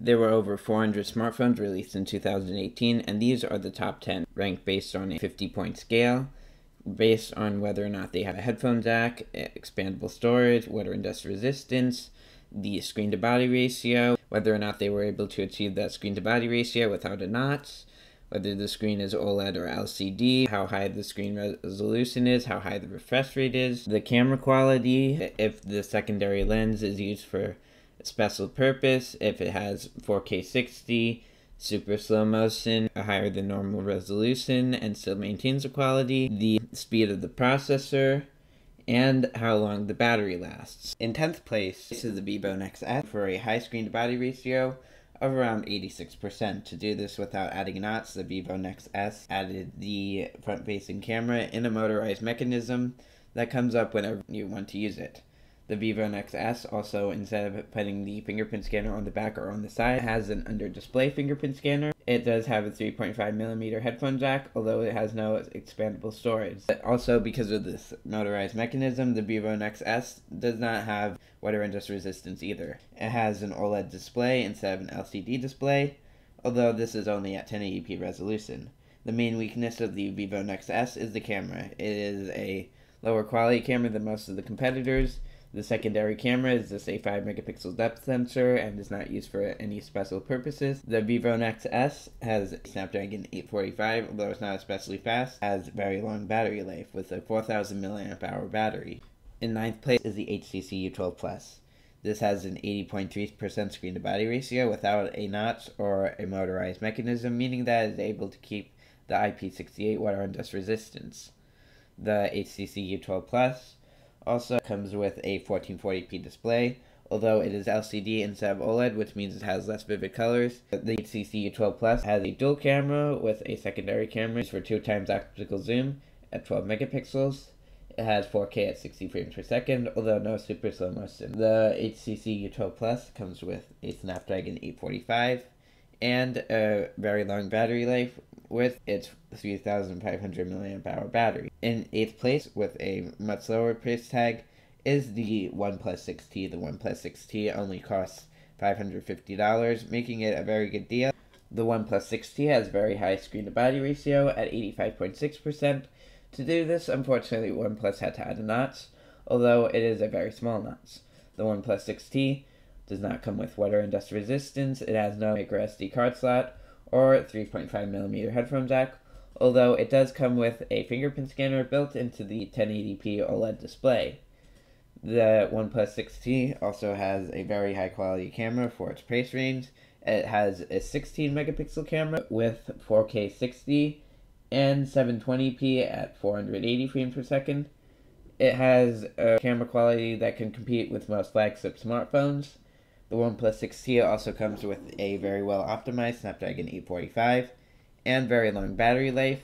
There were over 400 smartphones released in 2018, and these are the top 10, ranked based on a 50-point scale, based on whether or not they have a headphone jack, expandable storage, water and dust resistance, the screen-to-body ratio, whether or not they were able to achieve that screen-to-body ratio without a notch, whether the screen is OLED or LCD, how high the screen resolution is, how high the refresh rate is, the camera quality, if the secondary lens is used for a special purpose, if it has 4K 60, super slow motion, a higher than normal resolution, and still maintains the quality, the speed of the processor, and how long the battery lasts. In 10th place is the Vivo Nex S for a high screen-to-body ratio of around 86%. To do this without adding knots, the Vivo Nex S added the front-facing camera in a motorized mechanism that comes up whenever you want to use it. The Vivo Nex S also, instead of putting the fingerprint scanner on the back or on the side, has an under-display fingerprint scanner. It does have a 3.5mm headphone jack, although it has no expandable storage. But also, because of this motorized mechanism, the Vivo Nex S does not have water and dust resistance either. It has an OLED display instead of an LCD display, although this is only at 1080p resolution. The main weakness of the Vivo Nex S is the camera. It is a lower quality camera than most of the competitors. The secondary camera is just a 5-megapixel depth sensor and is not used for any special purposes. The Vivo Nex S has Snapdragon 845, although it's not especially fast, has very long battery life with a 4000 mAh battery. In 9th place is the HTC U12 Plus. This has an 80.3% screen-to-body ratio without a notch or a motorized mechanism, meaning that it is able to keep the IP68 water and dust resistance. The HTC U12 Plus also comes with a 1440p display, although it is LCD instead of OLED, which means it has less vivid colors. The HTC U12 Plus has a dual camera with a secondary camera for 2x optical zoom at 12 megapixels. It has 4K at 60 frames per second, although no super slow motion. The HTC U12 Plus comes with a Snapdragon 845 and a very long battery life with its 3500 mAh battery. In 8th place, with a much lower price tag, is the OnePlus 6T. The OnePlus 6T only costs $550, making it a very good deal. The OnePlus 6T has very high screen-to-body ratio at 85.6%. To do this, unfortunately, OnePlus had to add a notch, although it is a very small notch. The OnePlus 6T does not come with water and dust resistance. It has no microSD card slot or 3.5mm headphone jack, although it does come with a fingerprint scanner built into the 1080p OLED display. The OnePlus 6T also has a very high quality camera for its price range. It has a 16 megapixel camera with 4K 60 and 720p at 480 frames per second. It has a camera quality that can compete with most flagship smartphones. The OnePlus 6T also comes with a very well optimized Snapdragon 845 and very long battery life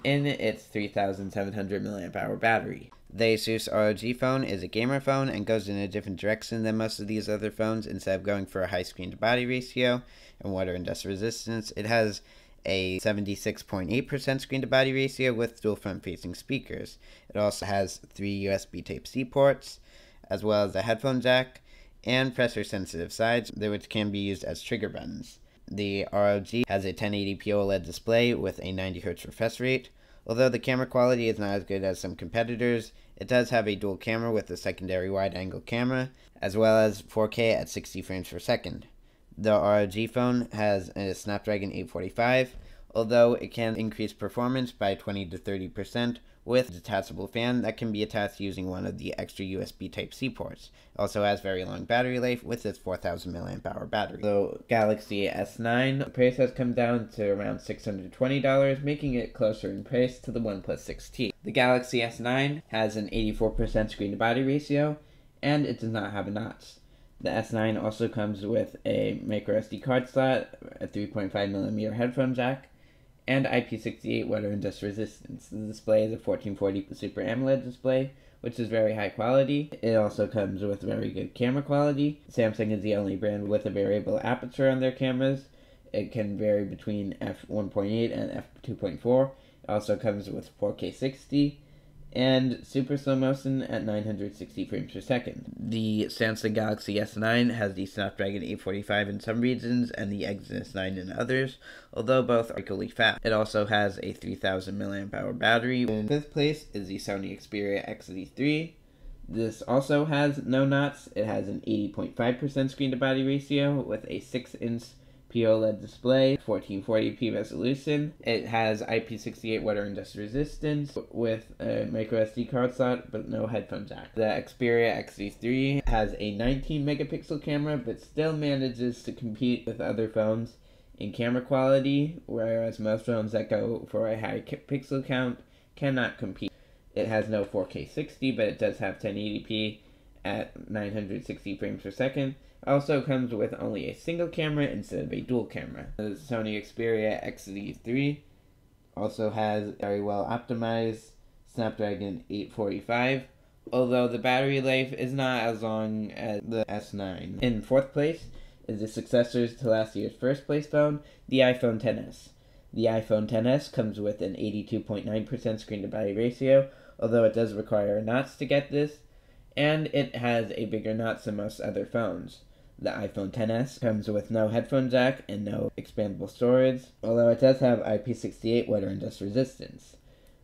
in its 3700 mAh battery. The Asus ROG phone is a gamer phone and goes in a different direction than most of these other phones. Instead of going for a high screen-to-body ratio and water and dust resistance, it has a 76.8% screen-to-body ratio with dual front-facing speakers. It also has 3 USB Type-C ports, as well as a headphone jack, and pressure-sensitive sides, which can be used as trigger buttons. The ROG has a 1080p OLED display with a 90Hz refresh rate. Although the camera quality is not as good as some competitors, it does have a dual camera with a secondary wide-angle camera, as well as 4K at 60 frames per second. The ROG phone has a Snapdragon 845, although it can increase performance by 20 to 30% with a detachable fan that can be attached using one of the extra USB Type-C ports. It also has very long battery life with its 4000 mAh battery. So Galaxy S9, the price has come down to around $620, making it closer in price to the OnePlus 6T. The Galaxy S9 has an 84% screen-to-body ratio, and it does not have a notch. The S9 also comes with a microSD card slot, a 3.5mm headphone jack, and IP68 water and dust resistance. The display is a 1440 Super AMOLED display, which is very high quality. It also comes with very good camera quality. Samsung is the only brand with a variable aperture on their cameras. It can vary between f1.8 and f2.4. It also comes with 4K 60 and super slow motion at 960 frames per second. The Samsung Galaxy S9 has the Snapdragon 845 in some regions and the Exynos 9 in others, although both are equally fast. It also has a 3000 mAh battery. In fifth place is the Sony Xperia XZ3. This also has no knots. It has an 80.5% screen-to-body ratio with a 6-inch POLED display, 1440p resolution. It has IP68 water and dust resistance with a microSD card slot, but no headphone jack. The Xperia XZ3 has a 19 megapixel camera, but still manages to compete with other phones in camera quality, whereas most phones that go for a high pixel count cannot compete. It has no 4K 60, but it does have 1080p at 960 frames per second. Also comes with only a single camera instead of a dual camera. The Sony Xperia XZ3 also has very well optimized Snapdragon 845, although the battery life is not as long as the S9. In fourth place is the successors to last year's first place phone, the iPhone XS. The iPhone XS comes with an 82.9% screen-to-body ratio, although it does require knots to get this, and it has a bigger knots than most other phones. The iPhone XS comes with no headphone jack and no expandable storage, although it does have IP68 water and dust resistance.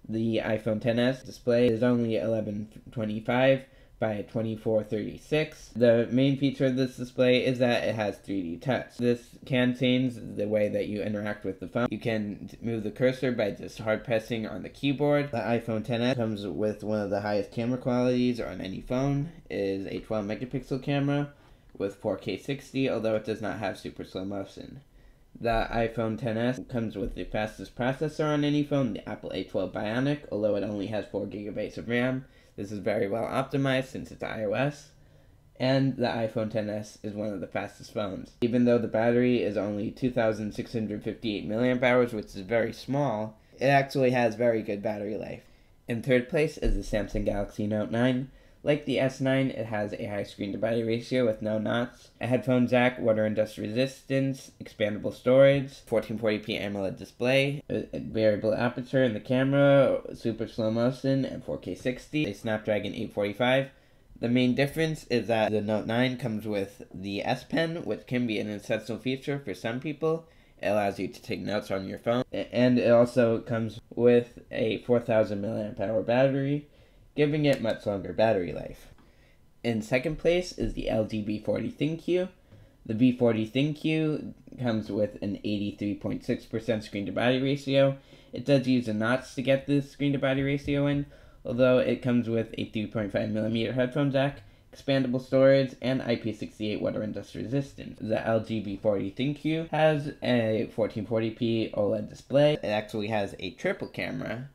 The iPhone XS display is only 1125 by 2436. The main feature of this display is that it has 3D touch. This can change the way that you interact with the phone. You can move the cursor by just hard pressing on the keyboard. The iPhone XS comes with one of the highest camera qualities on any phone. It is a 12 megapixel camera with 4K 60, although it does not have super slow motion. The iPhone XS comes with the fastest processor on any phone, the Apple A12 Bionic, although it only has 4 gigabytes of RAM. This is very well optimized since it's iOS. And the iPhone XS is one of the fastest phones. Even though the battery is only 2,658 mAh, which is very small, it actually has very good battery life. In third place is the Samsung Galaxy Note 9. Like the S9, it has a high screen-to-body ratio with no knots, a headphone jack, water and dust resistance, expandable storage, 1440p AMOLED display, a variable aperture in the camera, super slow motion, and 4K 60, a Snapdragon 845. The main difference is that the Note 9 comes with the S Pen, which can be an essential feature for some people. It allows you to take notes on your phone, and it also comes with a 4000 mAh battery, giving it much longer battery life. In second place is the LG V40 ThinQ. The V40 ThinQ comes with an 83.6% screen-to-body ratio. It does use a notch to get this screen-to-body ratio in, although it comes with a 3.5mm headphone jack, expandable storage, and IP68 water and dust resistance. The LG V40 ThinQ has a 1440p OLED display. It actually has a triple camera.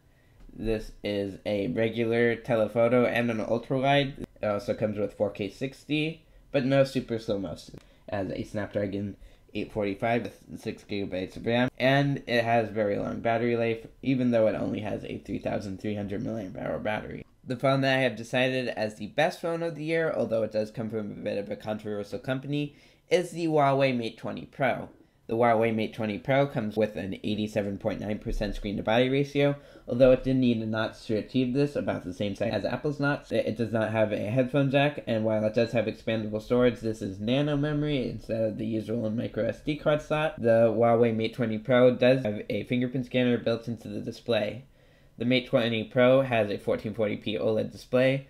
This is a regular telephoto and an ultra-wide. It also comes with 4K 60, but no super slow motion. It has a Snapdragon 845 with 6 gigabytes of RAM, and it has very long battery life, even though it only has a 3,300 mAh battery. The phone that I have decided as the best phone of the year, although it does come from a bit of a controversial company, is the Huawei Mate 20 Pro. The Huawei Mate 20 Pro comes with an 87.9% screen-to-body ratio, although it did need a notch to achieve this, about the same size as Apple's notch. It does not have a headphone jack, and while it does have expandable storage, this is nano memory instead of the usual microSD card slot. The Huawei Mate 20 Pro does have a fingerprint scanner built into the display. The Mate 20 Pro has a 1440p OLED display,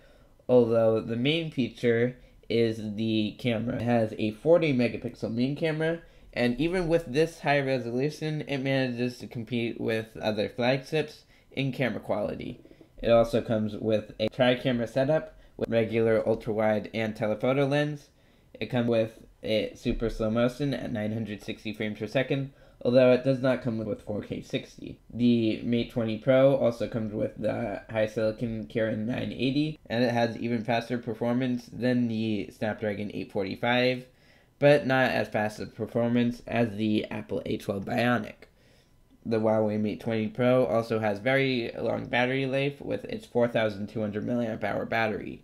although the main feature is the camera. It has a 40 megapixel main camera, and even with this high resolution, it manages to compete with other flagships in camera quality. It also comes with a tri-camera setup with regular ultra-wide and telephoto lens. It comes with a super slow motion at 960 frames per second, although it does not come with 4K 60. The Mate 20 Pro also comes with the HiSilicon Kirin 980, and it has even faster performance than the Snapdragon 845, but not as fast of performance as the Apple A12 Bionic. The Huawei Mate 20 Pro also has very long battery life with its 4,200 mAh battery.